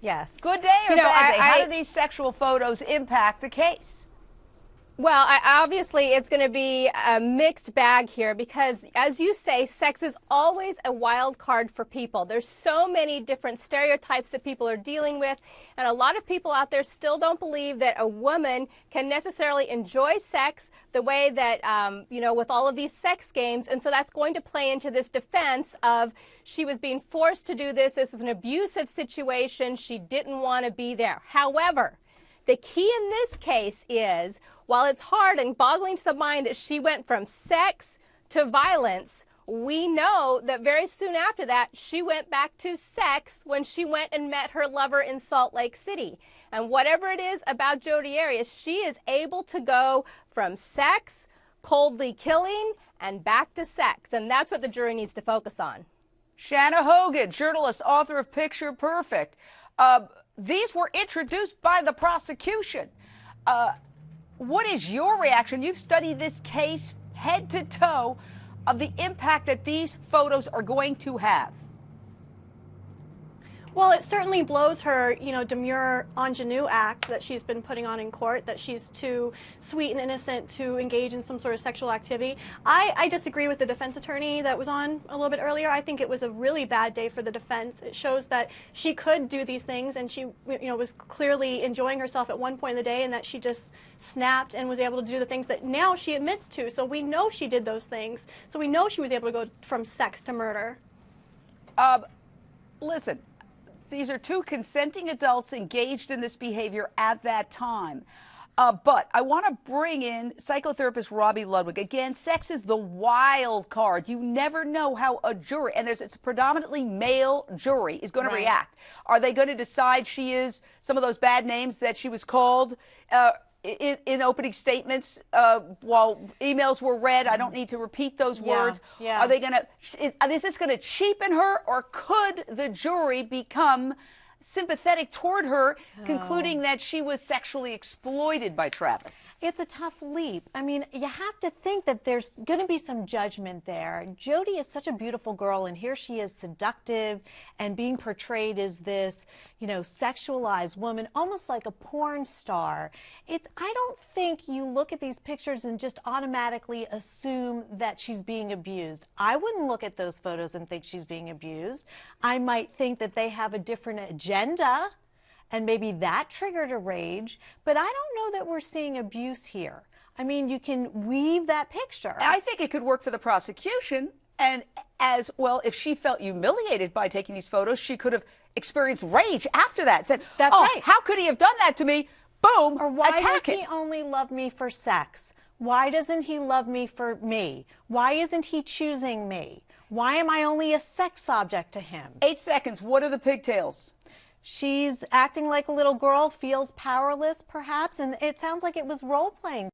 Yes. Good day or bad day? How do these sexual photos impact the case? Well, obviously, it's going to be a mixed bag here because, as you say, sex is always a wild card for people. There's so many different stereotypes that people are dealing with, and a lot of people out there still don't believe that a woman can necessarily enjoy sex the way that, with all of these sex games, and so that's going to play into this defense of she was being forced to do this. This was an abusive situation. She didn't want to be there. However, the key in this case is, while it's hard and boggling to the mind that she went from sex to violence, we know that very soon after that, she went back to sex when she went and met her lover in Salt Lake City. And whatever it is about Jodi Arias, she is able to go from sex, coldly killing, and back to sex. And that's what the jury needs to focus on. Shanna Hogan, journalist, author of Picture Perfect. These were introduced by the prosecution. What is your reaction? You've studied this case head to toe of the impact that these photos are going to have. Well, it certainly blows her, demure ingenue act that she's been putting on in court, that she's too sweet and innocent to engage in some sort of sexual activity. I disagree with the defense attorney that was on a little bit earlier. I think it was a really bad day for the defense. It shows that she could do these things, and she, was clearly enjoying herself at one point in the day, and that she just snapped and was able to do the things that now she admits to. So we know she did those things. So we know she was able to go from sex to murder. Listen. These are two consenting adults engaged in this behavior at that time. But I want to bring in psychotherapist Robbie Ludwig. Again, sex is the wild card. You never know how a jury, and it's a predominantly male jury, is going to react. Are they going to decide she is some of those bad names that she was called in opening statements while emails were read? I don't need to repeat those words. Yeah. Are they going to, is this going to cheapen her, or could the jury become sympathetic toward her, concluding that she was sexually exploited by Travis? It's a tough leap. I mean, you have to think that there's going to be some judgment there. Jodi is such a beautiful girl, and here she is seductive and being portrayed as this, sexualized woman, almost like a porn star. I don't think you look at these pictures and just automatically assume that she's being abused. I wouldn't look at those photos and think she's being abused. I might think that they have a different agenda, and maybe that triggered a rage, but I don't know that we're seeing abuse here. I mean, you can weave that picture. I think it could work for the prosecution, and as well, if she felt humiliated by taking these photos, she could have experienced rage after that. Said, That's right. How could he have done that to me? Boom, or why attack does he only love me for sex? Why doesn't he love me for me? Why isn't he choosing me? Why am I only a sex object to him? 8 seconds. What are the pigtails? She's acting like a little girl, feels powerless perhaps, and it sounds like it was role-playing.